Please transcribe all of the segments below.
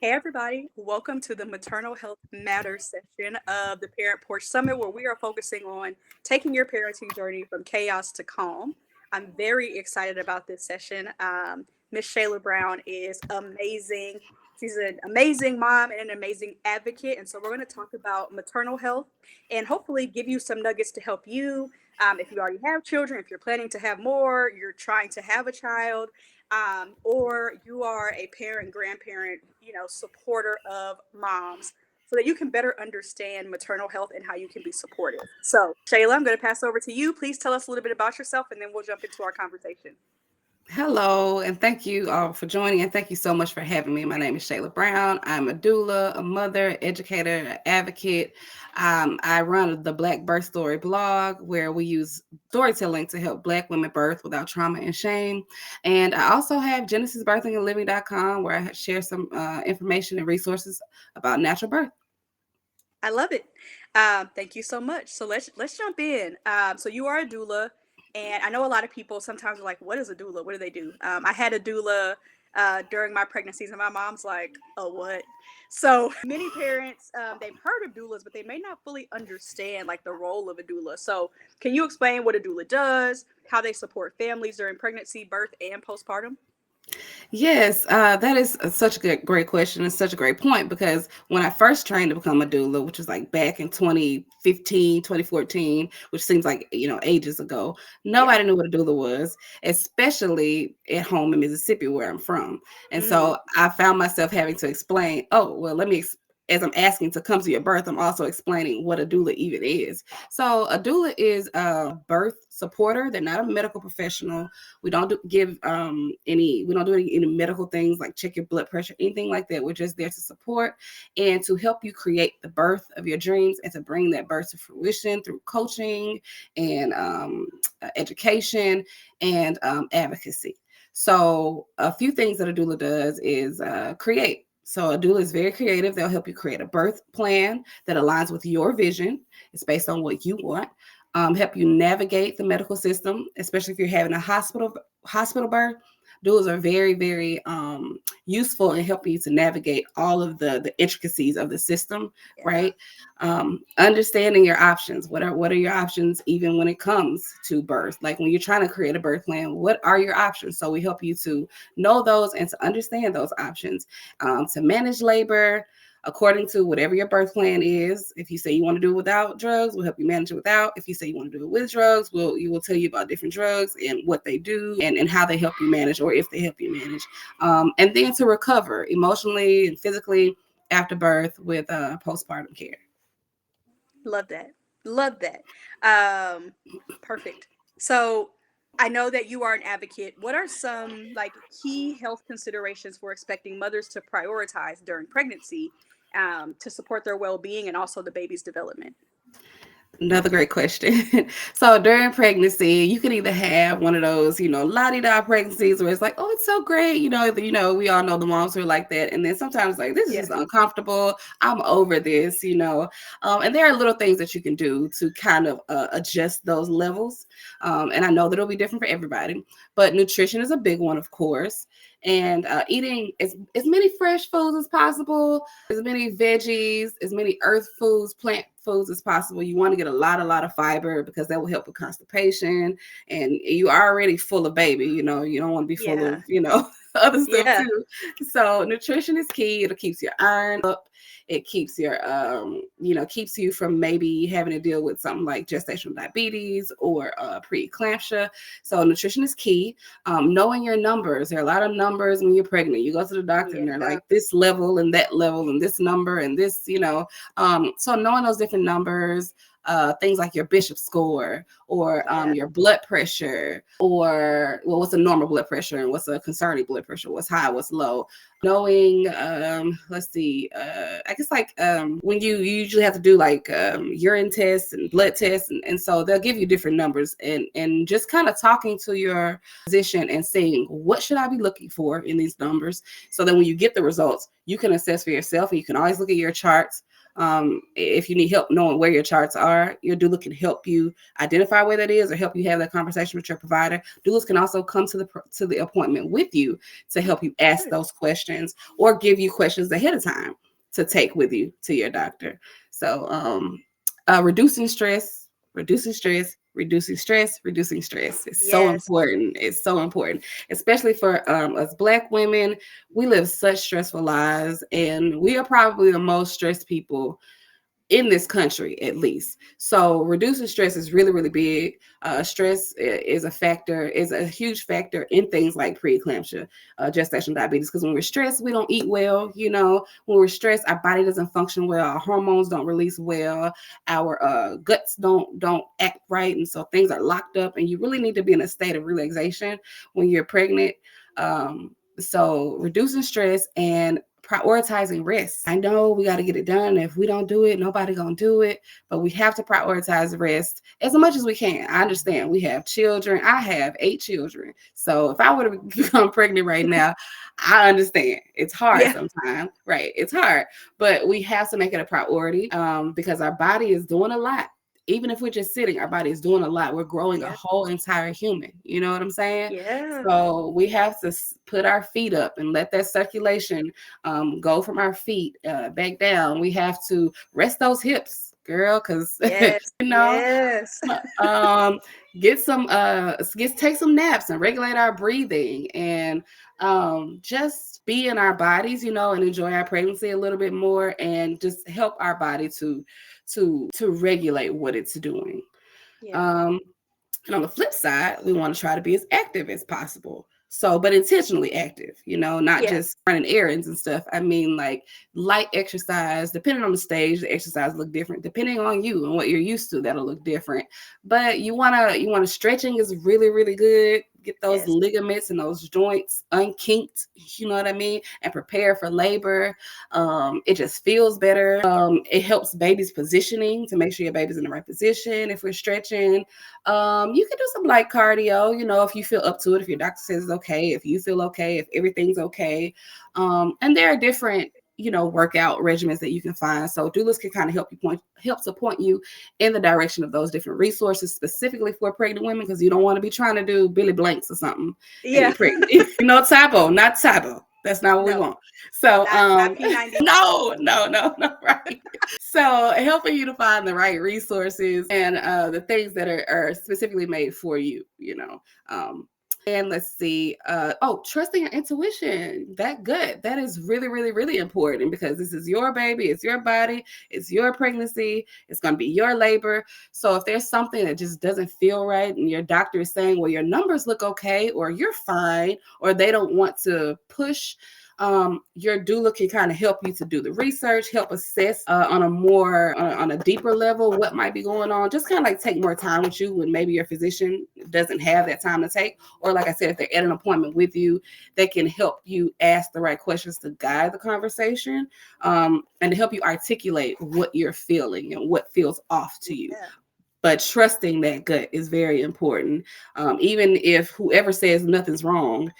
Hey, everybody. Welcome to the Maternal Health Matters session of the ParentPorch Summit, where we are focusing on taking your parenting journey from chaos to calm. I'm very excited about this session. Miss Shayla Brown is amazing. She's an amazing mom and an amazing advocate. And so, we're going to talk about maternal health and hopefully give you some nuggets to help you. If you already have children, if you're planning to have more, you're trying to have a child, or you are a parent, grandparent, supporter of moms, so that you can better understand maternal health and how you can be supportive. So, Shayla, I'm going to pass over to you. Please tell us a little bit about yourself, and then we'll jump into our conversation. Hello, and thank you all for joining, and thank you so much for having me. My name is Shayla Brown. I'm a doula, a mother, educator, an advocate. I run the Black Birth Story blog where we use storytelling to help Black women birth without trauma and shame. And I also have GenesisBirthingandLiving.com where I share some information and resources about natural birth. I love it. Thank you so much. So let's jump in. So you are a doula, and I know a lot of people sometimes are like, "What is a doula? What do they do?" I had a doula during my pregnancies, and my mom's like, "Oh, what?" So many parents, they've heard of doulas, but they may not fully understand like the role of a doula. So can you explain what a doula does, how they support families during pregnancy, birth, and postpartum? Yes, that is such a great question and such a great point because when I first trained to become a doula, which was like back in 2015, 2014, which seems like, ages ago, Yeah. nobody knew what a doula was, especially at home in Mississippi where I'm from. And Mm, so I found myself having to explain, oh, well, as I'm asking to come to your birth, I'm also explaining what a doula even is. So a doula is a birth supporter. They're not a medical professional. We don't give we don't do any medical things like check your blood pressure, anything like that. We're just there to support and to help you create the birth of your dreams and to bring that birth to fruition through coaching and education and advocacy. So a few things that a doula does is create. So a doula is very creative. They'll help you create a birth plan that aligns with your vision. It's based on what you want. Help you navigate the medical system, especially if you're having a hospital birth. Doulas are very, very useful in helping you to navigate all of the intricacies of the system, yeah. right? Understanding your options. What are your options even when it comes to birth? Like when you're trying to create a birth plan, what are your options? So we help you to know those and to understand those options, to manage labor according to whatever your birth plan is. If you say you want to do it without drugs, we'll help you manage it without. If you say you want to do it with drugs, we will tell you about different drugs and what they do and how they help you manage or if they help you manage. And then to recover emotionally and physically after birth with postpartum care. Love that. Love that. Perfect. So I know that you are an advocate. What are some like key health considerations for expecting mothers to prioritize during pregnancy, to support their well-being and also the baby's development? Another great question. So during pregnancy, you can either have one of those, la-di-da pregnancies where it's like, oh, it's so great. We all know the moms who are like that. And then sometimes like, this is Yeah. just uncomfortable. I'm over this. And there are little things that you can do to kind of adjust those levels. And I know that it'll be different for everybody, but nutrition is a big one, of course. And eating as many fresh foods as possible, as many veggies, as many earth foods, plant foods as possible. You want to get a lot of fiber because that will help with constipation. And you are already full of baby, you don't want to be full Yeah. of, other stuff Yeah. too. So nutrition is key. It keeps your iron up. It keeps keeps you from maybe having to deal with something like gestational diabetes or preeclampsia. So nutrition is key. Knowing your numbers. There are a lot of numbers when you're pregnant. You go to the doctor and they're Yeah. like this level and that level and this number and this. So knowing those different numbers, things like your bishop score or Yeah. your blood pressure, or well, what's a normal blood pressure and what's a concerning blood pressure, what's high, what's low. Knowing, let's see, I guess like when you usually have to do like urine tests and blood tests, and so they'll give you different numbers, and just kind of talking to your physician and saying, what should I be looking for in these numbers? So that when you get the results, you can assess for yourself and you can always look at your charts. If you need help knowing where your charts are, your doula can help you identify where that is or help you have that conversation with your provider. Doulas can also come to the appointment with you to help you ask those questions or give you questions ahead of time to take with you to your doctor. So reducing stress, reducing stress, reducing stress, reducing stress. It's so Yes. important. It's so important, especially for us Black women. We live such stressful lives, and we are probably the most stressed people in this country, at least. So reducing stress is really, really big. Stress is a huge factor in things like preeclampsia, gestational diabetes, because when we're stressed, we don't eat well. When we're stressed, our body doesn't function well, our hormones don't release well, our guts don't act right, and so things are locked up, and you really need to be in a state of relaxation when you're pregnant. So reducing stress and prioritizing rest. I know we got to get it done. If we don't do it, nobody gonna do it. But we have to prioritize rest as much as we can. I understand we have children. I have 8 children. So if I would have become pregnant right now, I understand. It's hard sometimes, right? It's hard, but we have to make it a priority because our body is doing a lot. Even if we're just sitting, our body is doing a lot. We're growing a whole entire human. You know what I'm saying? Yeah. So we have to put our feet up and let that circulation go from our feet back down. We have to rest those hips, girl, because Yes. Yes. get some take some naps and regulate our breathing and just be in our bodies, and enjoy our pregnancy a little bit more and just help our body to regulate what it's doing. Yeah. And on the flip side, we want to try to be as active as possible. So, but intentionally active, not Yeah. just running errands and stuff. I mean, like light exercise, depending on the stage, the exercise look different. Depending on you and what you're used to, that'll look different. But you wanna stretching is really, really good. Get those ligaments and those joints unkinked, you know what I mean, and prepare for labor. It just feels better. It helps baby's positioning to make sure your baby's in the right position. If we're stretching, you can do some light cardio, if you feel up to it, if your doctor says it's okay, if you feel okay, if everything's okay. And there are different workout regimens that you can find. So doulas can kind of help to point you in the direction of those different resources specifically for pregnant women, because you don't want to be trying to do Billy Blanks or something and get pregnant. Not typo. That's not what we want. So not P90. no, right. So helping you to find the right resources and the things that are specifically made for you, and let's see. Trusting your intuition. That is really, really, really important, because this is your baby, it's your body, it's your pregnancy, it's going to be your labor. So if there's something that just doesn't feel right and your doctor is saying, well, your numbers look okay, or you're fine, or they don't want to push, your doula can kind of help you to do the research, help assess on a deeper level what might be going on. Just kind of like take more time with you when maybe your physician doesn't have that time to take, or like I said, if they're at an appointment with you, they can help you ask the right questions to guide the conversation, and to help you articulate what you're feeling and what feels off to you. But trusting that gut is very important. Even if whoever says nothing's wrong,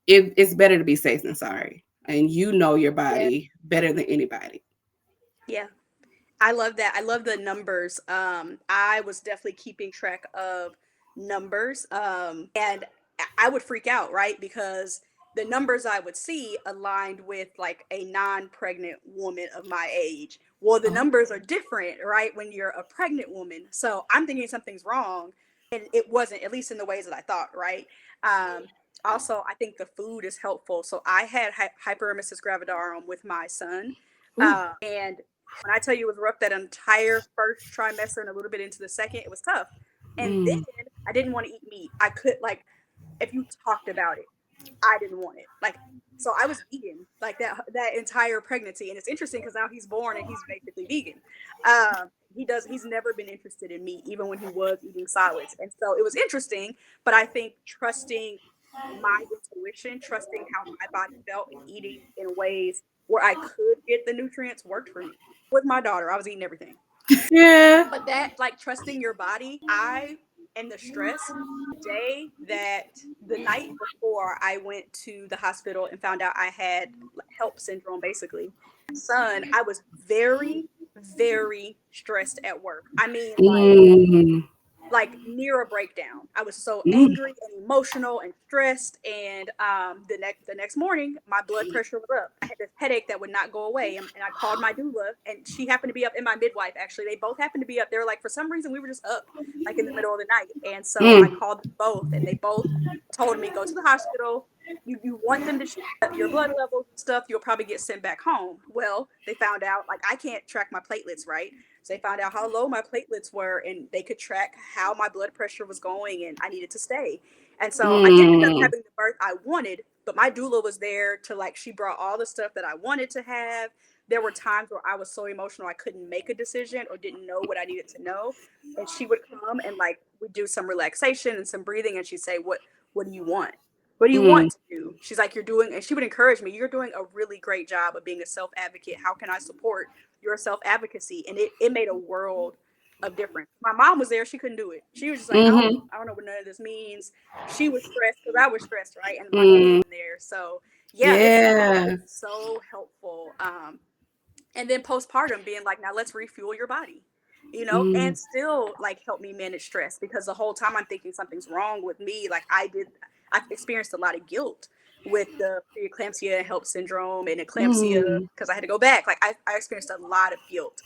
it's better to be safe than sorry. And your body better than anybody. Yeah. I love that. I love the numbers. I was definitely keeping track of numbers. And I would freak out, right? Because the numbers I would see aligned with like a non-pregnant woman of my age. Well, the numbers are different, right? When you're a pregnant woman. So I'm thinking something's wrong. And it wasn't, at least in the ways that I thought, right? Also, I think the food is helpful. So I had hyperemesis gravidarum with my son. And when I tell you it was rough that entire first trimester and a little bit into the second, it was tough. And then I didn't want to eat meat. I could, like, if you talked about it, I didn't want it. Like, so I was vegan like that entire pregnancy. And it's interesting because now he's born and he's basically vegan. He's never been interested in meat, even when he was eating solids. And so it was interesting, but I think trusting my intuition, trusting how my body felt, and eating in ways where I could get the nutrients worked for me. With my daughter, I was eating everything. Yeah. But that, like, trusting your body, and the stress, the night before I went to the hospital and found out I had HELP syndrome, basically, son, I was very very stressed at work. I mean, Mm, like near a breakdown. I was so mm, angry and emotional and stressed. And the next morning, my blood pressure was up. I had this headache that would not go away, and I called my doula, and she happened to be up, in my midwife. Actually, they both happened to be up. They were like, for some reason, we were just up, like in the middle of the night, and so I mm, called them both, and they both told me, go to the hospital. You want them to check your blood levels and stuff. You'll probably get sent back home. Well, they found out like I can't track my platelets, right? So they found out how low my platelets were, and they could track how my blood pressure was going, and I needed to stay. And so I didn't end up mm, having the birth I wanted, but my doula was there to like, she brought all the stuff that I wanted to have. There were times where I was so emotional I couldn't make a decision or didn't know what I needed to know. And she would come and like we'd do some relaxation and some breathing, and she'd say, what do you want? What do you mm, want to do? She's like, you're doing, and she would encourage me, you're doing a really great job of being a self advocate. How can I support your self advocacy? And it made a world of difference. My mom was there, she couldn't do it. She was just like, mm, I don't know what none of this means. She was stressed because I was stressed, right? And my doula mm. was there. So yeah, Yeah. it's so helpful. And then postpartum being like, now let's refuel your body, Mm, and still like help me manage stress, because the whole time I'm thinking something's wrong with me. Like I've experienced a lot of guilt with the preeclampsia and HELP syndrome and eclampsia, mm, because I had to go back. Like I experienced a lot of guilt.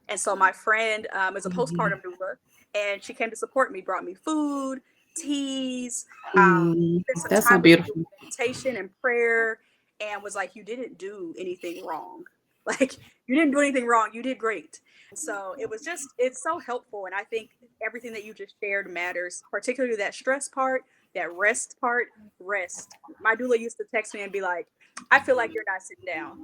And so my friend is a mm, postpartum doula, and she came to support me, brought me food, teas, mm. spent some That's so time with me doing beautiful. meditation and prayer, and was like, you didn't do anything wrong. Like, you didn't do anything wrong. You did great. And so it's so helpful. And I think everything that you just shared matters, particularly that stress part, that rest part. Rest. My doula used to text me and be like, I feel like you're not sitting down.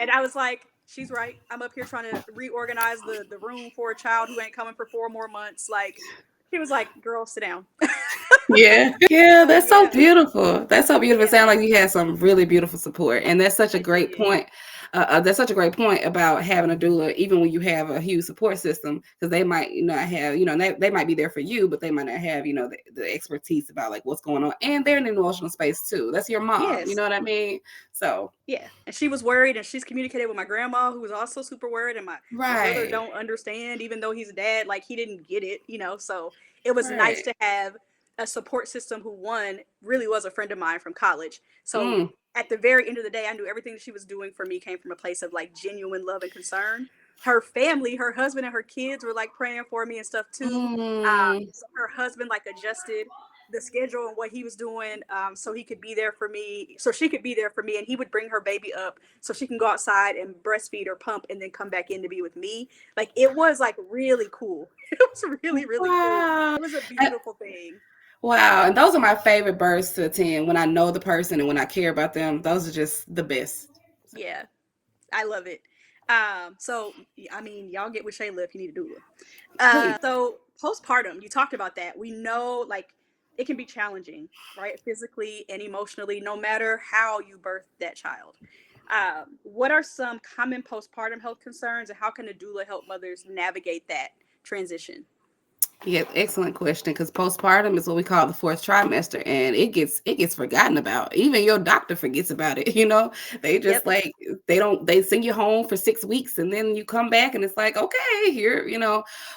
And I was like, she's right. I'm up here trying to reorganize the room for a child who ain't coming for 4 more months. Like, she was like, girl, sit down. Yeah, yeah, So that's so yeah, beautiful. That's so beautiful. It yeah, sounds like you had some really beautiful support, and that's such a I great did. point. That's such a great point about having a doula, even when you have a huge support system, because they might not have, they might be there for you, but they might not have, the expertise about like what's going on, and they're in an emotional space too. That's your mom, you Yes. know what I mean? So, Yeah, and she was worried, and she's communicated with my grandma, who was also super worried, and my brother right, don't understand, even though he's a dad, like he didn't get it. So it was nice right, to have a support system who, one, really was a friend of mine from college. So mm, at the very end of the day, I knew everything that she was doing for me came from a place of like genuine love and concern. Her family, her husband and her kids were like praying for me and stuff too. mm, So her husband like adjusted the schedule and what he was doing, so he could be there for me, so she could be there for me, and he would bring her baby up so she can go outside and breastfeed or pump and then come back in to be with me. Like, it was like really cool. It was really, really cool. wow. It was a beautiful thing. Wow, and those are my favorite births to attend when I know the person and when I care about them. Those are just the best. Yeah, I love it. So I mean, y'all get with Shayla if you need a doula. Please. So postpartum, you talked about that. We know like it can be challenging, right? Physically and emotionally, no matter how you birth that child. What are some common postpartum health concerns, and how can a doula help mothers navigate that transition? Yeah, excellent question. Because postpartum is what we call the fourth trimester, and it gets forgotten about. Even your doctor forgets about it. They just Yep. like they send you home for 6 weeks, and then you come back, and it's like okay, here.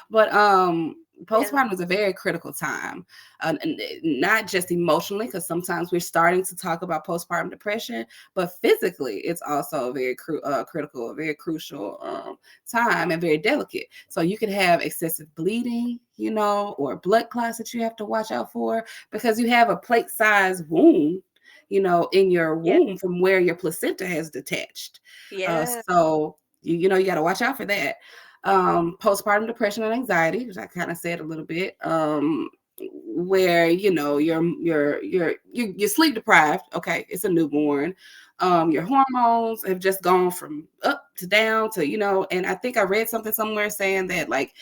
But Yeah. postpartum is a very critical time, and not just emotionally, because sometimes we're starting to talk about postpartum depression, but physically, it's also a very critical, a very crucial time and very delicate. So you could have excessive bleeding, or blood clots that you have to watch out for because you have a plate-sized wound, in your Yeah. womb from where your placenta has detached. Yeah. So you got to watch out for that. Postpartum depression and anxiety, which I kind of said a little bit. Where you're sleep deprived. Okay, it's a newborn. Your hormones have just gone from up to down to and I think I read something somewhere saying that like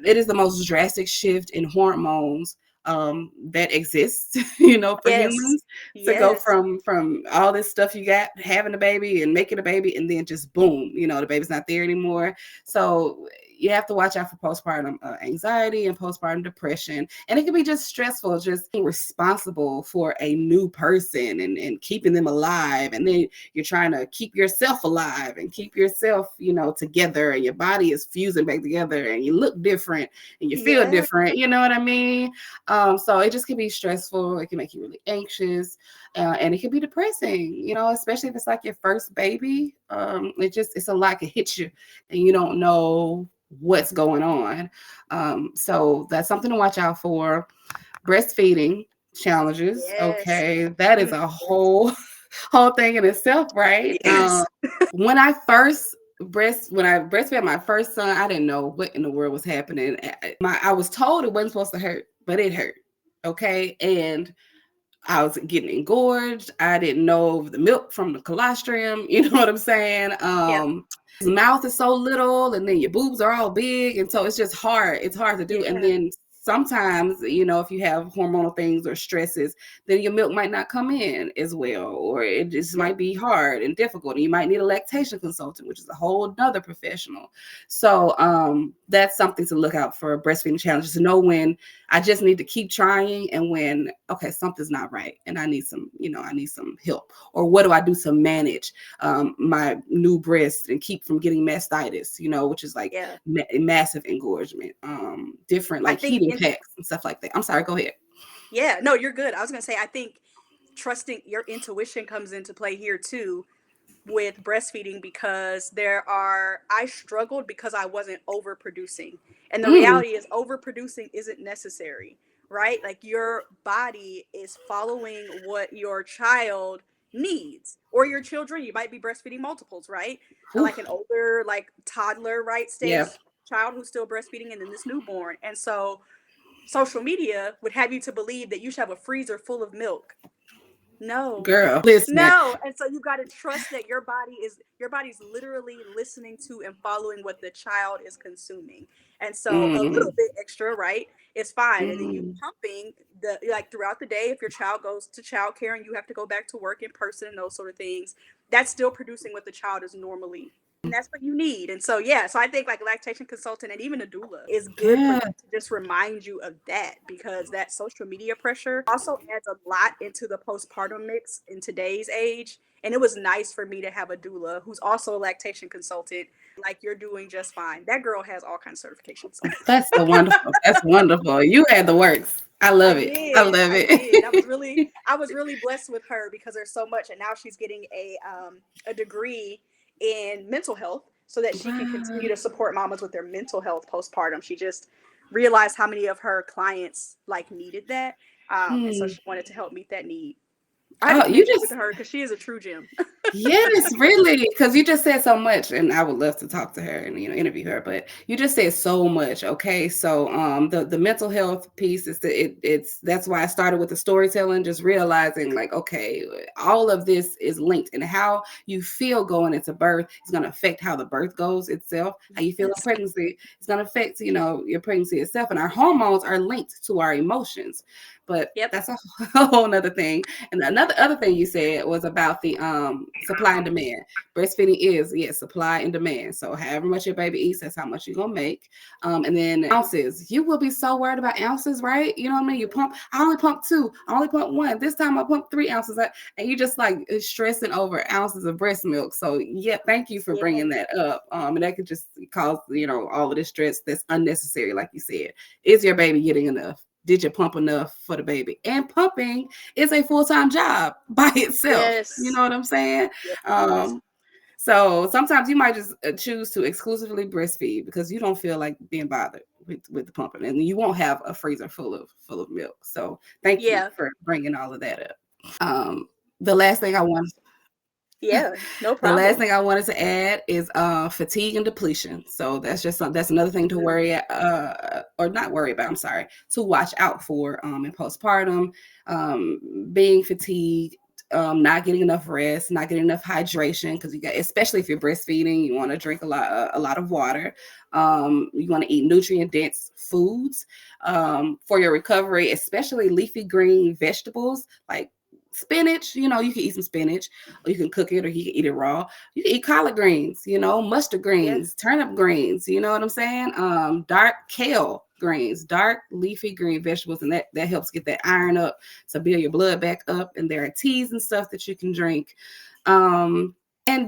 it is the most drastic shift in hormones that exists for Yes. humans to go Yes. from all this stuff you got having a baby and making a baby and then just boom, the baby's not there anymore. So you have to watch out for postpartum anxiety and postpartum depression. And it can be just stressful, just being responsible for a new person and keeping them alive. And then you're trying to keep yourself alive and keep yourself, together, and your body is fusing back together and you look different and you feel Yeah. different. You know what I mean? So it just can be stressful. It can make you really anxious. And it can be depressing, especially if it's like your first baby. It's a lot, can hit you and you don't know what's going on. So that's something to watch out for. Breastfeeding challenges. Yes. Okay. That is a whole thing in itself, right? Yes. When I breastfed my first son, I didn't know what in the world was happening. I was told it wasn't supposed to hurt, but it hurt. Okay. And I was getting engorged. I didn't know the milk from the colostrum. You know what I'm saying? Yep. His mouth is so little, and then your boobs are all big, and so it's just hard. It's hard to do. And Yeah. then sometimes, if you have hormonal things or stresses, then your milk might not come in as well, or it just Yep. might be hard and difficult. And you might need a lactation consultant, which is a whole nother professional. So that's something to look out for breastfeeding challenges, to know when I just need to keep trying and when, okay, something's not right and I need some help. Or what do I do to manage my new breast and keep from getting mastitis, which is like Yeah. massive engorgement, different I like think heating packs and stuff like that. I'm sorry, go ahead. yeah, no, you're good. I was gonna say, I think trusting your intuition comes into play here too with breastfeeding, because I struggled because I wasn't overproducing. And the Mm, reality is overproducing isn't necessary, right? Like your body is following what your child needs, or your children. You might be breastfeeding multiples, right? whew, Like an older, like toddler, right, yeah, stage child who's still breastfeeding, and then this newborn. And so social media would have you to believe that you should have a freezer full of milk. No. girl, listen. No. And so you got to trust that your body's literally listening to and following what the child is consuming. And so a Mm, little bit extra, right, is fine. And then you mm, pumping the like throughout the day, if your child goes to childcare and you have to go back to work in person and those sort of things, that's still producing what the child is normally, and that's what you need. And so yeah, so I think like lactation consultant and even a doula is good for yeah, them to just remind you of that, because that social media pressure also adds a lot into the postpartum mix in today's age. And it was nice for me to have a doula who's also a lactation consultant. Like, you're doing just fine. That girl has all kinds of certifications. that's so wonderful. That's wonderful. You had the works. I I love it. I did. love I did. it. I was really blessed with her because there's so much, and now she's getting a degree in mental health so that she can Wow. continue to support mamas with their mental health postpartum. She just realized how many of her clients like needed that, and so Hmm. she wanted to help meet that need. I had to Oh, you connect you with just her because she is a true gem. yes, really, because you just said so much, and I would love to talk to her and interview her. But you just said so much. Okay, so the mental health piece is it's that's why I started with the storytelling, just realizing like okay, all of this is linked, and how you feel going into birth is going to affect how the birth goes itself. How you feel in Yes. pregnancy is going to affect your pregnancy itself, and our hormones are linked to our emotions. But Yep. that's a whole nother thing. And another other thing you said was about the supply and demand. Breastfeeding is yes, supply and demand. So however much your baby eats, that's how much you're gonna make. And then ounces. You will be so worried about ounces, right? You know what I mean? You pump. I only pump 2. I only pump 1. This time I pump 3 ounces, and you just like stressing over ounces of breast milk. So yeah, thank you for bringing Yes. that up. And that could just cause all of this stress that's unnecessary, like you said. Is your baby getting enough? Did you pump enough for the baby? And pumping is a full-time job by itself. You Yes. know what I'm saying? Yes, it is. Um, so sometimes you might just choose to exclusively breastfeed because you don't feel like being bothered with the pumping, and you won't have a freezer full of milk. So thank you Yeah. for bringing all of that up. Um, the last thing I want Yeah. No the last problem. thing I wanted to add is fatigue and depletion. So that's another thing to Mm. worry or not worry about. I'm sorry, to watch out for in postpartum, being fatigued, not getting enough rest, not getting enough hydration because especially if you're breastfeeding, you want to drink a lot of water. You want to eat nutrient dense foods for your recovery, especially leafy green vegetables like spinach, you can eat some spinach, or you can cook it, or you can eat it raw. You can eat collard greens, mustard Yeah. greens, turnip greens, you know what I'm saying? Dark kale greens, dark leafy green vegetables, and that helps get that iron up to build your blood back up. And there are teas and stuff that you can drink. And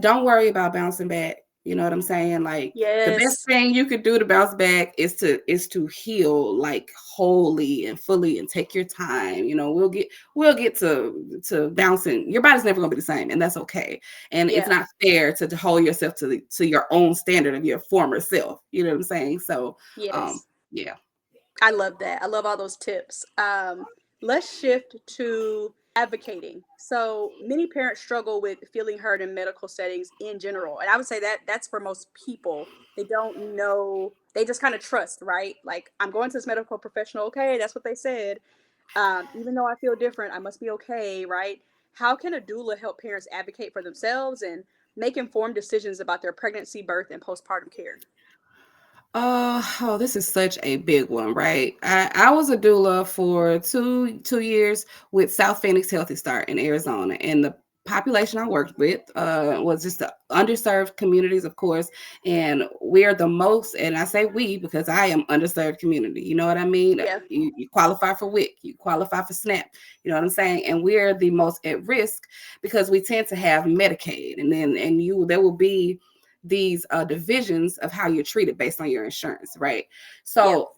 don't worry about bouncing back. You know what I'm saying? Like, the best Yes. thing you could do to bounce back is to heal, like, wholly and fully, and take your time. We'll get to bouncing. Your body's never gonna be the same, and that's okay. And it's Yeah. not fair to hold yourself to your own standard of your former self. You know what I'm saying? So, Yes. yeah. I love that. I love all those tips. Let's shift to advocating. So many parents struggle with feeling heard in medical settings in general. And I would say that that's for most people. They don't know, they just kind of trust, right? Like, I'm going to this medical professional. Okay, that's what they said. Even though I feel different, I must be okay, right? How can a doula help parents advocate for themselves and make informed decisions about their pregnancy, birth, and postpartum care? Oh, this is such a big one, right? I was a doula for two years with South Phoenix Healthy Start in Arizona, and the population I worked with was just the underserved communities, of course. And we are the most, and I say we because I am underserved community. You know what I mean? Yeah. You qualify for WIC, you qualify for SNAP. You know what I'm saying? And we're the most at risk because we tend to have Medicaid, and there will be these divisions of how you're treated based on your insurance, right? Yeah. So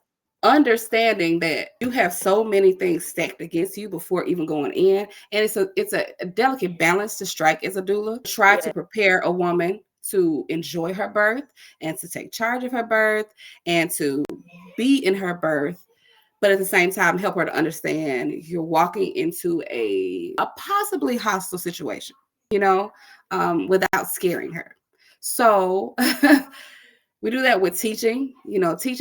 understanding that you have so many things stacked against you before even going in, and it's a delicate balance to strike as a doula. Try to Yeah. prepare a woman to enjoy her birth and to take charge of her birth and to be in her birth, but at the same time help her to understand you're walking into a possibly hostile situation, without scaring her. So we do that with teaching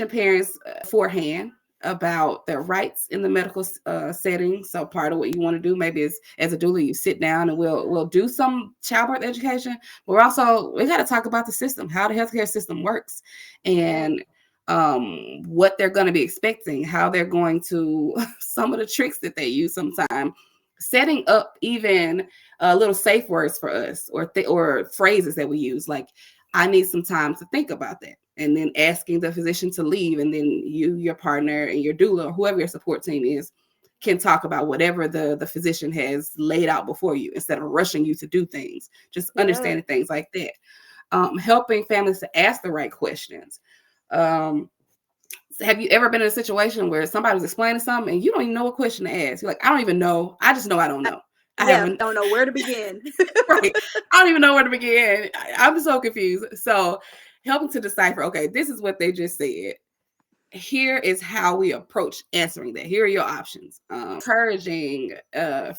parents beforehand about their rights in the medical setting. So part of what you want to do maybe is, as a doula, you sit down and we'll do some childbirth education. But we got to talk about the system, how the healthcare system works, Yeah. and what they're going to be expecting, how they're going to some of the tricks that they use sometimes, setting up even little safe words for us, or phrases that we use, like, I need some time to think about that. And then asking the physician to leave. And then you, your partner, and your doula, or whoever your support team is, can talk about whatever the physician has laid out before you, instead of rushing you to do things. Just Yeah. understanding things like that. Helping families to ask the right questions. Have you ever been in a situation where somebody was explaining something and you don't even know what question to ask? You're like, I don't even know. I just know I don't know. I Yeah. haven't. Don't know where to begin. Right. I don't even know where to begin. I'm so confused. So helping to decipher, okay, this is what they just said. Here is how we approach answering that. Here are your options. Encouraging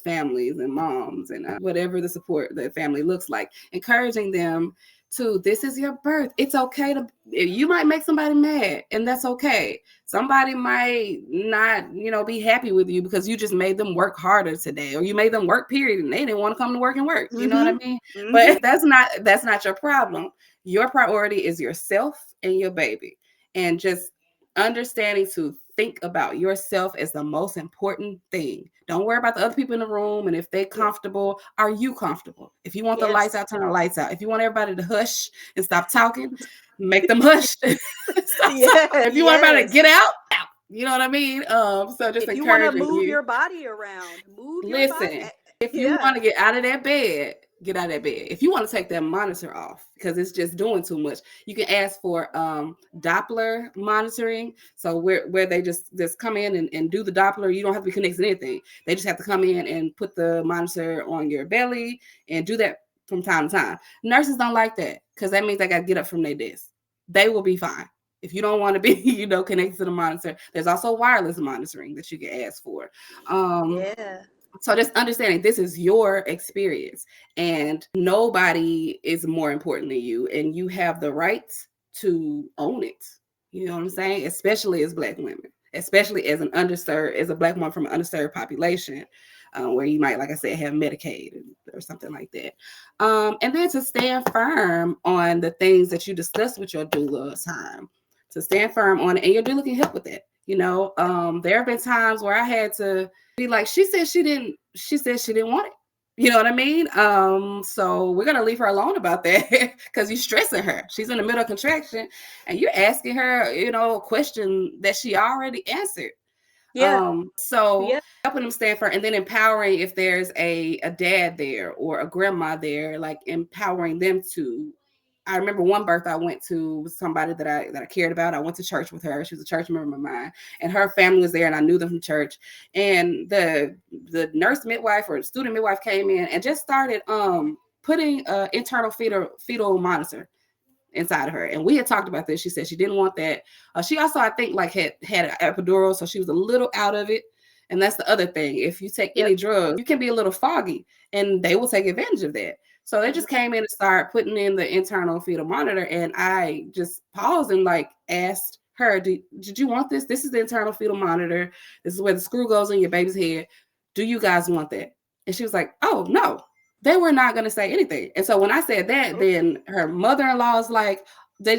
families and moms and whatever the support the family looks like, encouraging them to, this is your birth. It's okay you might make somebody mad, and that's okay. Somebody might not, be happy with you because you just made them work harder today, or you made them work, period, and they didn't want to come to work and work. You know what I Mm-hmm. mean? Mm-hmm. But that's not your problem. Your priority is yourself and your baby. And just understanding to think about yourself as the most important thing. Don't worry about the other people in the room, and if they're Yeah. comfortable. Are you comfortable? If you want the lights Yes. out, turn the lights out. If you want everybody to hush and stop talking, make them hush. Stop talking. Yeah. If you want everybody to Yes. get out, out. You know what I mean? So just If you want to encouraging move you. your body around, move your body. Listen, if you Yeah. want to get out of that bed, get out of that bed. If you want to take that monitor off because it's just doing too much, you can ask for Doppler monitoring. So where they just come in and do the Doppler. You don't have to be connected to anything. They just have to come in and put the monitor on your belly and do that from time to time. Nurses don't like that because that means they got to get up from their desk. They will be fine. If you don't want to be, connected to the monitor, there's also wireless monitoring that you can ask for. Yeah. So just understanding this is your experience, and nobody is more important than you, and you have the right to own it. You know what I'm saying? Especially as Black women, especially as a Black woman from an underserved population, where you might, like I said, have Medicaid or something like that. And then to stand firm on the things that you discussed with your doula time, to stand firm on it, and your doula can help with that. There have been times where I had to be like, she said she didn't want it. You know what I mean? So we're gonna leave her alone about that because you're stressing her. She's in the middle of contraction, and you're asking her, a question that she already answered. Yeah. So Yeah. helping them stand firm, and then empowering if there's a dad there or a grandma there, like empowering them to. I remember one birth I went to was somebody that I cared about. I went to church with her. She was a church member of mine, and her family was there, and I knew them from church. And the nurse midwife or student midwife came in and just started putting an internal fetal monitor inside of her. And we had talked about this. She said she didn't want that. She also, I think, like had an epidural, so she was a little out of it. And that's the other thing. If you take any drugs, you can be a little foggy, and they will take advantage of that. So they just came in and started putting in the internal fetal monitor, and I just paused and like asked her, did you want this? This is the internal fetal monitor. This is where the screw goes in your baby's head. Do you guys want that? And she was like, oh, no. They were not going to say anything. And so when I said that, then her mother-in-law is like,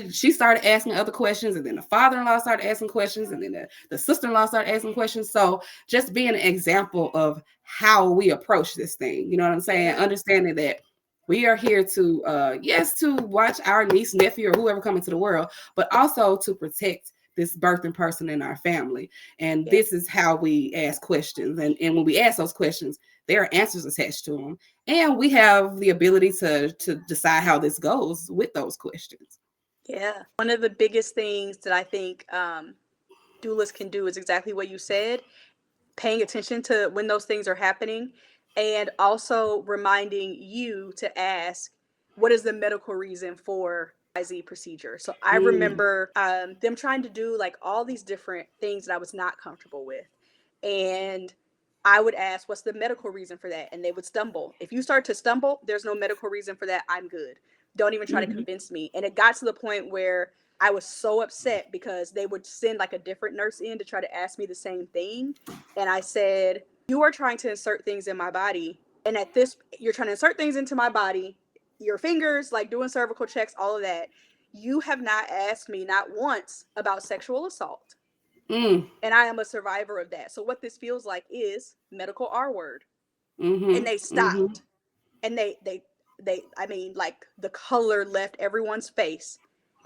she started asking other questions, and then the father-in-law started asking questions, and then the sister-in-law started asking questions. So just being an example of how we approach this thing, you know what I'm saying? Understanding that we are here to, yes, to watch our niece, nephew, or whoever come into the world, but also to protect this birthing person in our family. And this is how we ask questions. And when we ask those questions, there are answers attached to them. And we have the ability to decide how this goes with those questions. Yeah. One of the biggest things that I think doulas can do is exactly what you said, paying attention to when those things are happening, and also reminding you to ask, what is the medical reason for XYZ procedure? So I remember them trying to do like all these different things that I was not comfortable with. And I would ask, what's the medical reason for that? And they would stumble. If you start to stumble, there's no medical reason for that. I'm good. Don't even try to convince me. And it got to the point where I was so upset because they would send like a different nurse in to try to ask me the same thing. And I said, you are trying to insert things in my body. And you're trying to insert things into my body, your fingers, like doing cervical checks, all of that. You have not asked me, not once, about sexual assault. And I am a survivor of that. So what this feels like is medical R word. And they stopped. And I mean, like the color left everyone's face.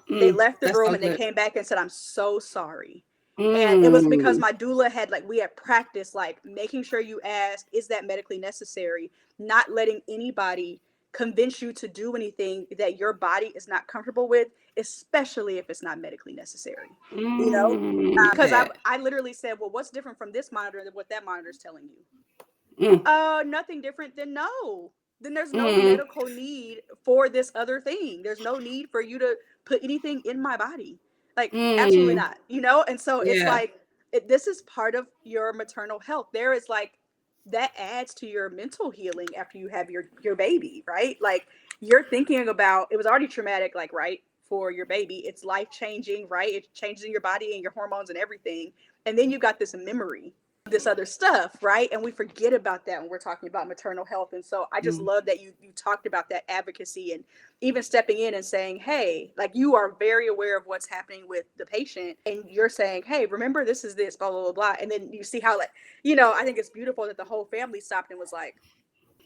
They left the room and they came back and said, I'm so sorry. And it was because my doula we had practiced like making sure you ask, is that medically necessary? Not letting anybody convince you to do anything that your body is not comfortable with, especially if it's not medically necessary. Because I literally said, well, what's different from this monitor than what that monitor is telling you? Nothing different. Then no. Then there's no medical need for this other thing. There's no need for you to put anything in my body. Like, absolutely not. And so it's like, this is part of your maternal health. There is like, that adds to your mental healing after you have your baby, right? Like, you're thinking about, it was already traumatic, like, right, for your baby. It's life changing, right? It changes in your body and your hormones and everything. And then you've got this memory, this other stuff, right? And we forget about that when we're talking about maternal health. And so I just love that you talked about that advocacy and even stepping in and saying, hey, like, you are very aware of what's happening with the patient, and you're saying, hey, remember, this is this, blah, blah, blah, blah. And then you see how, like, I think it's beautiful that the whole family stopped and was like,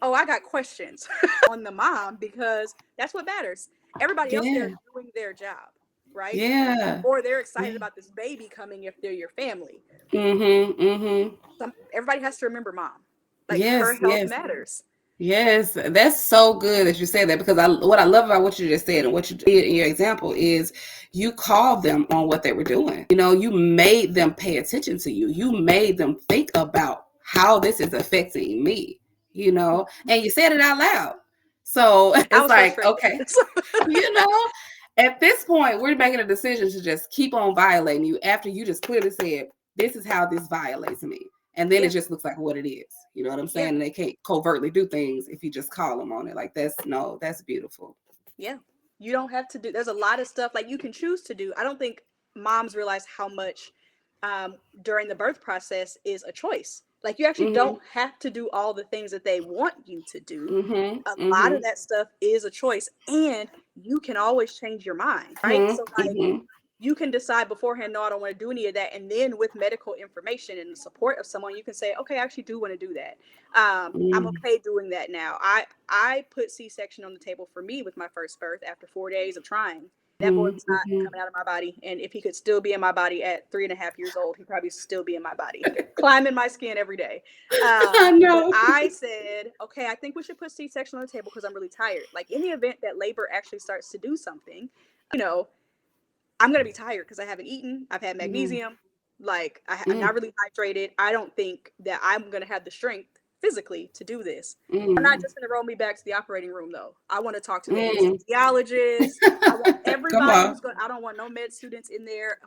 oh, I got questions on the mom, because that's what matters. Everybody else there is doing their job, right? Yeah. Or they're excited about this baby coming if they're your family. Everybody has to remember mom. Like, her health matters. Yes, that's so good that you say that, because what I love about what you just said and what you did in your example is you called them on what they were doing. You made them pay attention to you. You made them think about how this is affecting me, and you said it out loud. So it's like, okay, at this point, we're making a decision to just keep on violating you after you just clearly said, this is how this violates me. And then it just looks like what it is. You know what I'm saying? And they can't covertly do things if you just call them on it. Like, that's beautiful. Yeah. You don't have to do, there's a lot of stuff like you can choose to do. I don't think moms realize how much during the birth process is a choice. Like, you actually don't have to do all the things that they want you to do. A lot of that stuff is a choice, and you can always change your mind, right? So like, you can decide beforehand, no, I don't want to do any of that. And then with medical information and the support of someone, you can say, okay, I actually do want to do that. I'm Mm, okay doing that now. I put C-section on the table for me with my first birth after 4 days of trying. That boy mm, was not mhm. coming out of my body. And if he could still be in my body at 3.5 years old, he'd probably still be in my body, climbing my skin every day. I But know. I said, okay, I think we should put C-section on the table because I'm really tired. Like in the event that labor actually starts to do something, you know, I'm gonna be tired because I haven't eaten. I've had Mm, magnesium. Like I'm mm, not really hydrated. I don't think that I'm gonna have the strength physically to do this. I'm not mm, just gonna roll me back to the operating room though. I want to talk to the mm. anesthesiologist. I want Come everybody on. who's going. I don't want no med students in there.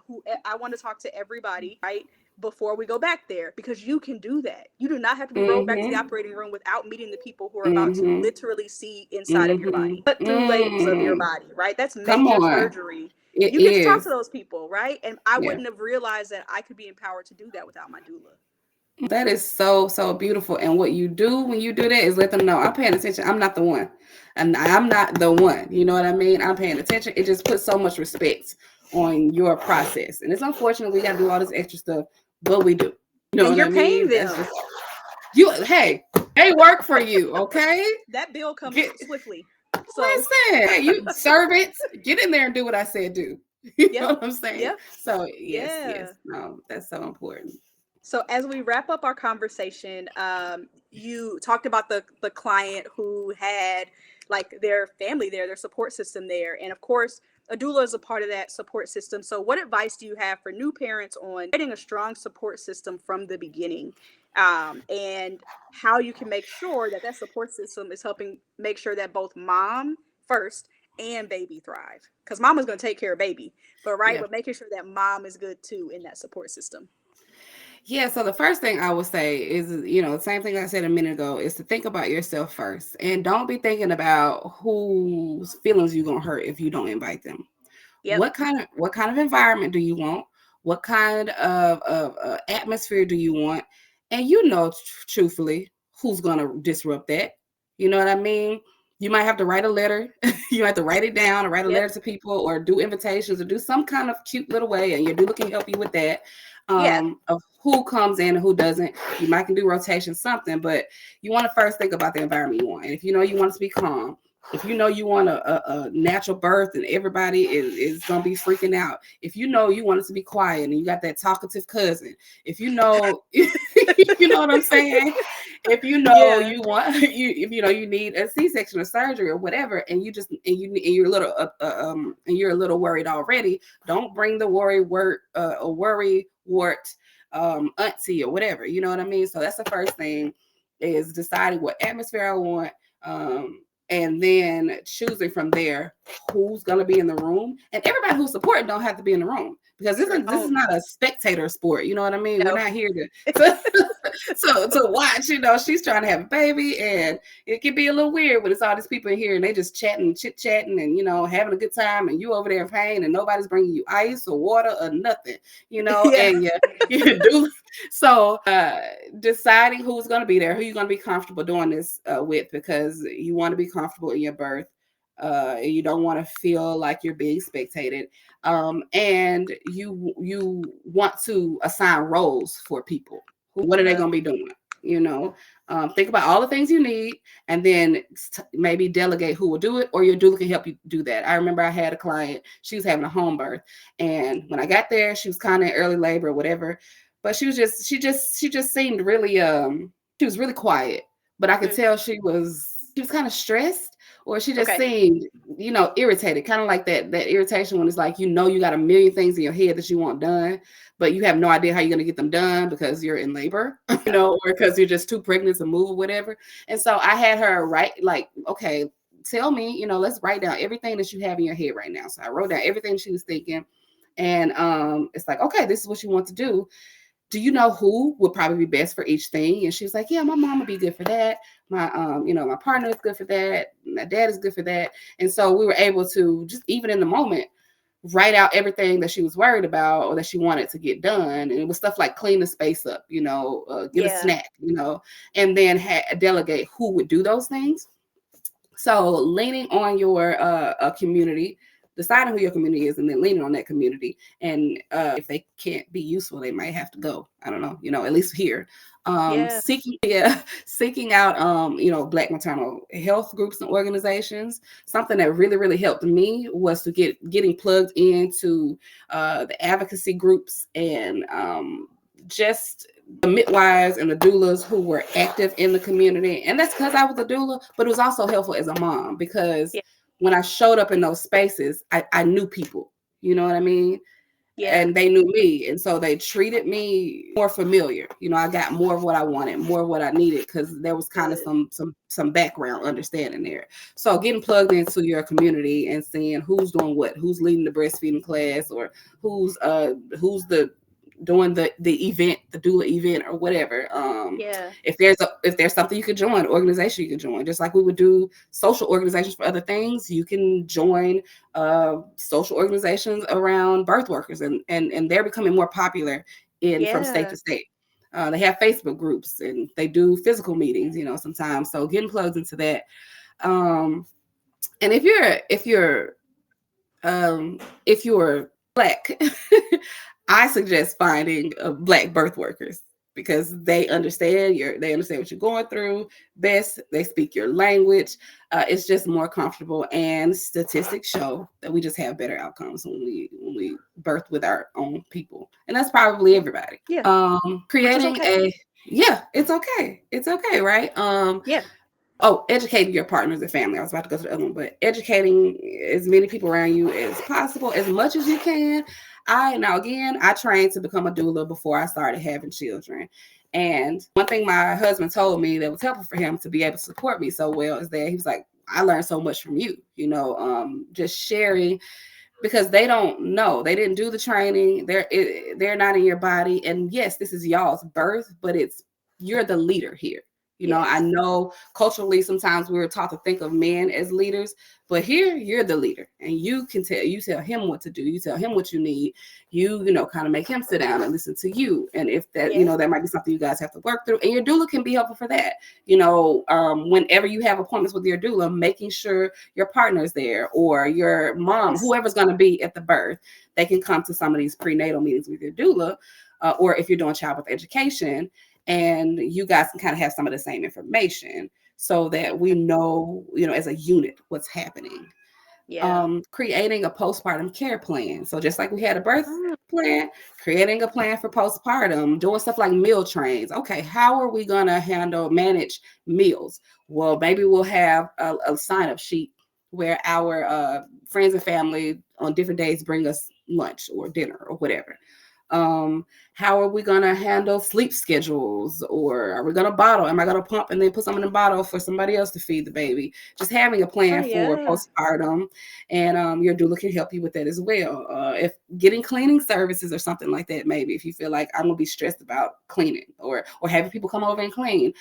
I want to talk to everybody, right? Before we go back there, because you can do that. You do not have to be rolled back to the Mm-hmm. operating room without meeting the people who are about to Mm-hmm. literally see inside of your Mm-hmm. body, put through layers of your Mm. body, right? That's Come major on. surgery. It You get to talk to is. those people, right? And I Yeah. wouldn't have realized that I could be empowered to do that without my doula. That is so, so beautiful. And what you do when you do that is let them know I'm paying attention. I'm not the one. And I'm not the one. You know what I mean? I'm paying attention. It just puts so much respect on your process. And it's unfortunate we got to do all this extra stuff, but we do. You know And what I you're paying mean? That's them. just you. Hey, they work for you, okay? That bill comes Get swiftly. So, listen. Hey, you servants, get in there and do what I said do. You know yep. what I'm saying? Yep. So yes, Yeah. yes. No, that's so important. So as we wrap up our conversation, you talked about the client who had like their family there, their support system there, and of course, a doula is a part of that support system. So, what advice do you have for new parents on getting a strong support system from the beginning, and how you can make sure that that support system is helping make sure that both mom first and baby thrive? Because mom is going to take care of baby, but right, Yeah. but making sure that mom is good too in that support system. Yeah, so the first thing I would say is, the same thing I said a minute ago, is to think about yourself first. And don't be thinking about whose feelings you're gonna hurt if you don't invite them. Yep. What kind of environment do you want? What kind of atmosphere do you want? And truthfully, who's gonna disrupt that? You know what I mean? You might have to write a letter. You have to write it down or write a letter Yep. to people or do invitations or do some kind of cute little way, and your doula can help you with that. Yeah. Of who comes in and who doesn't. You might can do rotation, something, but you want to first think about the environment you want. And if you know you want it to be calm, if you know you want a natural birth and everybody is going to be freaking out, if you know you want it to be quiet and you got that talkative cousin, if you know, you know what I'm saying? If you know Yeah. you want if you know you need a C-section or surgery or whatever, and you're a little and you're a little worried already, don't bring the worry wart auntie or whatever. You know what I mean? So that's the first thing, is deciding what atmosphere I want. And then choosing from there who's gonna be in the room, and everybody who's supporting don't have to be in the room, because this Sure is this is don't. not a spectator sport. You know what I mean? We're No. not here to to watch. She's trying to have a baby, and it can be a little weird when it's all these people in here and they just chatting, chit chatting, and having a good time, and you over there in pain, and nobody's bringing you ice or water or nothing. Yeah. And you do so. Deciding who's going to be there, who you're going to be comfortable doing this with, because you want to be comfortable in your birth. You don't want to feel like you're being spectated, and you want to assign roles for people. What are they Yeah. going to be doing? Think about all the things you need, and then maybe delegate who will do it, or your doula can help you do that. I remember I had a client; she was having a home birth, and when I got there, she was kind of in early labor or whatever, but she just seemed really she was really quiet, but I could Mm. tell she was kind of stressed, or she just Okay. seemed irritated, kind of like that irritation when it's like you got a million things in your head that you want done, but you have no idea how you're going to get them done because you're in labor, Yeah. or because you're just too pregnant to move or whatever. And so I had her write, like, okay, tell me, let's write down everything that you have in your head right now. So I wrote down everything she was thinking, and it's like, okay, this is what you want to do. Do you know who would probably be best for each thing? And she was like, yeah, my mom would be good for that. My partner is good for that. My dad is good for that. And so we were able to, just even in the moment, write out everything that she was worried about or that she wanted to get done. And it was stuff like clean the space up, get a Yeah. snack, and then delegate who would do those things. So leaning on your community, deciding who your community is and then leaning on that community. And if they can't be useful, they might have to go. I don't know, at least here. Yeah. Seeking out Black maternal health groups and organizations. Something that really, really helped me was to getting plugged into the advocacy groups and just the midwives and the doulas who were active in the community. And that's because I was a doula, but it was also helpful as a mom, because Yeah. when I showed up in those spaces, I knew people, you know what I mean? Yeah. And they knew me. And so they treated me more familiar. I got more of what I wanted, more of what I needed, because there was kind of some background understanding there. So getting plugged into your community and seeing who's doing what, who's leading the breastfeeding class, or who's the doing the event, the doula event or whatever. Yeah. If there's something you could join, organization you can join, just like we would do social organizations for other things, you can join social organizations around birth workers, and they're becoming more popular from state Yeah. to state. They have Facebook groups and they do physical meetings, sometimes. So getting plugged into that. And if you're Black, I suggest finding Black birth workers, because they understand what you're going through best. They speak your language. It's just more comfortable, and statistics show that we just have better outcomes when we birth with our own people, and that's probably everybody. Yeah. Which is Creating okay. it's okay. It's okay, right? Yeah. Oh, educating your partners and family. I was about to go to the other one, but educating as many people around you as possible, as much as you can. I trained to become a doula before I started having children. And one thing my husband told me that was helpful for him to be able to support me so well is that he was like, I learned so much from you, just sharing, because they don't know. They didn't do the training. They're not in your body. And yes, this is y'all's birth, but you're the leader here. I Yes. know culturally sometimes we were taught to think of men as leaders, but here you're the leader, and you tell him what to do. You tell him what you need. Kind of make him sit down and listen to you. And if that, Yes. that might be something you guys have to work through, and your doula can be helpful for that. Whenever you have appointments with your doula, making sure your partner's there, or your mom, Yes. whoever's going to be at the birth, they can come to some of these prenatal meetings with your doula, or if you're doing childbirth education, and you guys can kind of have some of the same information, so that we know, as a unit, what's happening. Yeah. Creating a postpartum care plan. So just like we had a birth Mm. plan, creating a plan for postpartum, doing stuff like meal trains. Okay, how are we going to manage meals? Well, maybe we'll have a sign-up sheet where our friends and family on different days bring us lunch or dinner or whatever. How are we going to handle sleep schedules? Or are we going to bottle? Am I going to pump and then put something in a bottle for somebody else to feed the baby? Just having a plan for Yeah. postpartum, and your doula can help you with that as well. If getting cleaning services or something like that, maybe if you feel like I'm going to be stressed about cleaning, or having people come over and clean.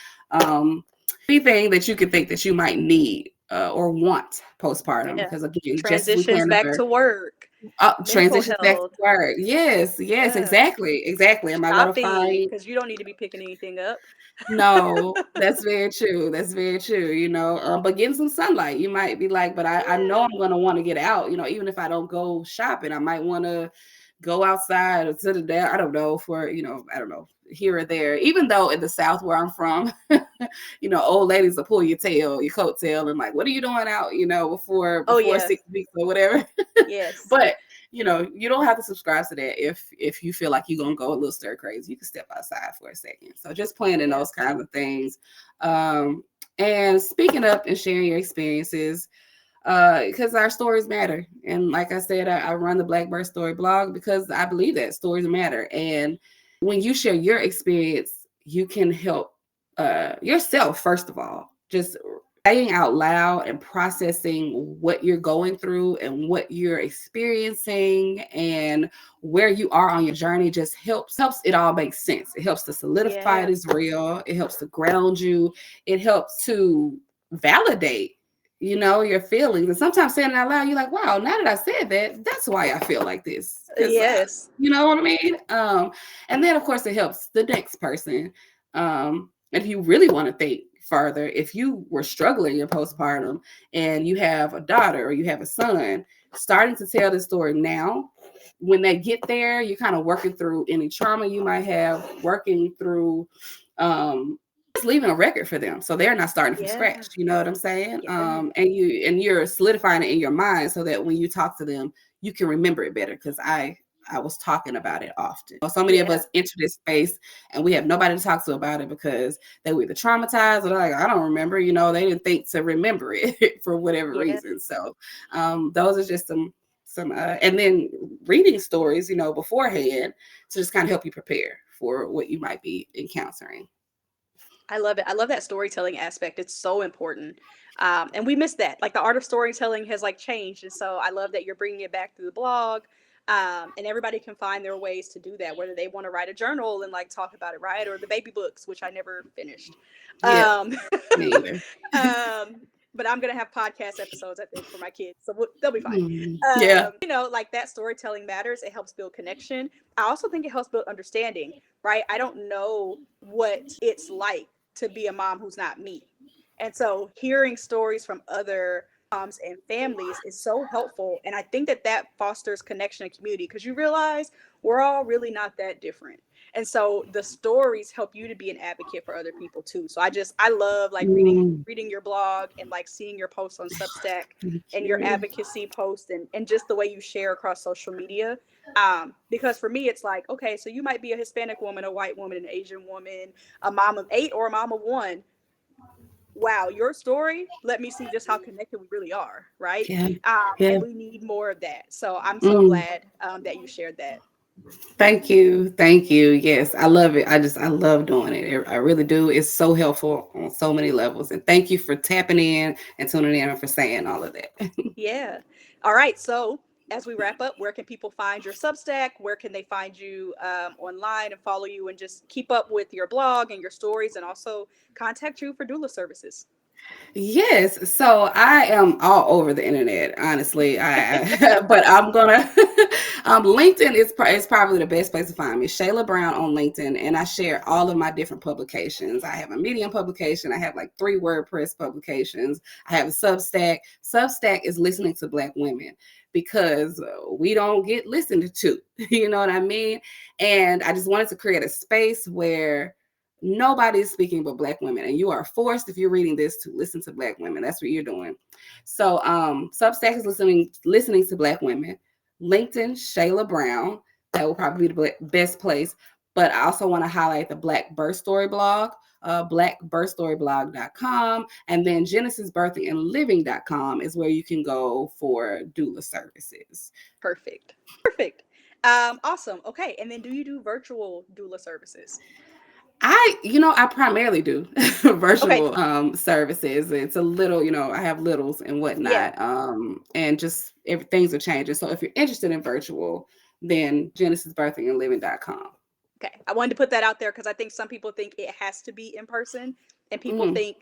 Anything that you could think that you might need or want postpartum, Yeah. because again, just as we Transitions plan to back birth, to work. Mental transitions back to health. work. Yes, Yeah. exactly. Am I gonna Shopping, find? because you don't need to be picking anything up. No, that's very true. That's very true. But getting some sunlight, you might be like, but I know Yeah. I'm gonna want to get out. Even if I don't go shopping, I might want to go outside or sit down. I don't know, I don't know, here or there. Even though in the South where I'm from, old ladies will pull your coattail, and like, what are you doing out? Oh Before yeah. 6 weeks or whatever. Yes. But you don't have to subscribe to that if you feel like you're gonna go a little stir crazy. You can step outside for a second. So just planning Yeah. those kinds of things. And speaking up and sharing your experiences, because our stories matter. And like I said, I run the Black Birth Story blog because I believe that stories matter. And when you share your experience, you can help yourself, first of all. Just saying out loud and processing what you're going through and what you're experiencing and where you are on your journey just helps it all make sense. It helps to solidify Yeah. it is real. It helps to ground you. It helps to validate your feelings. And sometimes saying it out loud, you're like, wow, now that I said that, that's why I feel like this. Because Yes. you know what I mean? And then of course it helps the next person. And if you really want to think further, if you were struggling in postpartum and you have a daughter or you have a son, starting to tell the story now. When they get there, you're kind of working through any trauma you might have, working through just leaving a record for them, so they're not starting from Yeah. scratch. You know what I'm saying? Yeah. And you're solidifying it in your mind so that when you talk to them, you can remember it better. Because I was talking about it often. So many of Yeah. us enter this space and we have nobody to talk to about it because they were either traumatized or they're like, I don't remember. They didn't think to remember it for whatever Yeah. reason. So those are just some and then reading stories, beforehand to just kind of help you prepare for what you might be encountering. I love it. I love that storytelling aspect. It's so important. And we miss that. Like the art of storytelling has like changed. And so I love that you're bringing it back through the blog. And everybody can find their ways to do that, whether they want to write a journal and like talk about it, right? Or the baby books, which I never finished. Yeah, Um, me either. but I'm going to have podcast episodes, I think, for my kids. So they'll be fine. Yeah. Like that storytelling matters. It helps build connection. I also think it helps build understanding, right? I don't know what it's like to be a mom who's not me. And so hearing stories from other moms and families is so helpful. And I think that that fosters connection and community because you realize we're all really not that different. And so the stories help you to be an advocate for other people too. So I love like Mm, reading your blog and like seeing your posts on Substack thank and your you. advocacy posts and just the way you share across social media. Because for me, it's like, okay, so you might be a Hispanic woman, a white woman, an Asian woman, a mom of 8 or a mom of 1. Wow, your story let me see just how connected we really are, right? Yeah. Yeah. And we need more of that. So I'm so Mm. glad that you shared that. Thank you. Thank you. Yes, I love it. I love doing it. I really do. It's so helpful on so many levels. And thank you for tapping in and tuning in and for saying all of that. Yeah. All right. So as we wrap up, where can people find your Substack? Where can they find you online and follow you and just keep up with your blog and your stories and also contact you for doula services? Yes, so I am all over the internet, honestly. But I'm gonna LinkedIn is probably the best place to find me. Shayla Brown on LinkedIn, and I share all of my different publications. I have a Medium publication. I have like 3 WordPress publications. I have a Substack. Substack is listening to Black women because we don't get listened to. You know what I mean? And I just wanted to create a space where nobody is speaking but Black women, and you are forced, if you're reading this, to listen to Black women. That's what you're doing. So Substack is listening to Black women. LinkedIn, Shayla Brown. That will probably be the best place. But I also want to highlight the Black Birth Story blog, blackbirthstoryblog.com, and then genesisbirthingandliving.com is where you can go for doula services. Perfect. Perfect. Awesome. Okay. And then do you do virtual doula services? I primarily do Okay. virtual services. It's a little, I have littles and Yeah. whatnot. And just things are changing. So if you're interested in virtual, then genesisbirthingandliving.com. Okay. I wanted to put that out there because I think some people think it has to be in person, and people Mm. think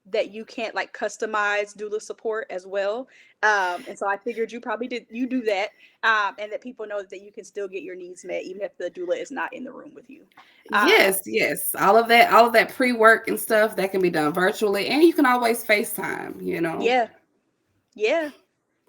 that you can't like customize doula support as well. And so I figured you do that, and that people know that you can still get your needs met even if the doula is not in the room with you. Yes, yes. All of that pre-work and stuff that can be done virtually. And you can always FaceTime. Yeah. Yeah.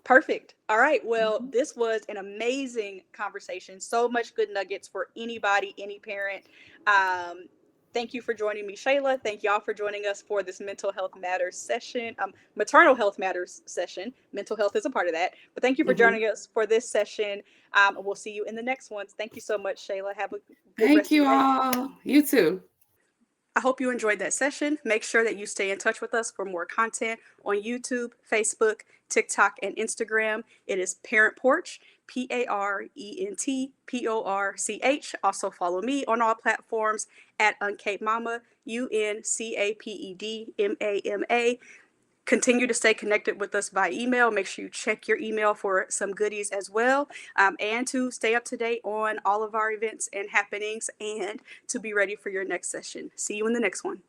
Perfect. All right. Well, Mhm. this was an amazing conversation. So much good nuggets for anybody, any parent. Um, thank you for joining me, Shayla. Thank y'all for joining us for this mental health matters session, maternal health matters session. Mental health is a part of that. But thank you for Mhm. joining us for this session. We'll see you in the next ones. Thank you so much, Shayla. Have a good Thank rest of you your day. all. You too. I hope you enjoyed that session. Make sure that you stay in touch with us for more content on YouTube, Facebook, TikTok, and Instagram. It is Parent Porch, ParentPorch. Also follow me on all platforms at Uncaped Mama, UNCAPEDMAMA. Continue to stay connected with us by email. Make sure you check your email for some goodies as well, and to stay up to date on all of our events and happenings and to be ready for your next session. See you in the next one.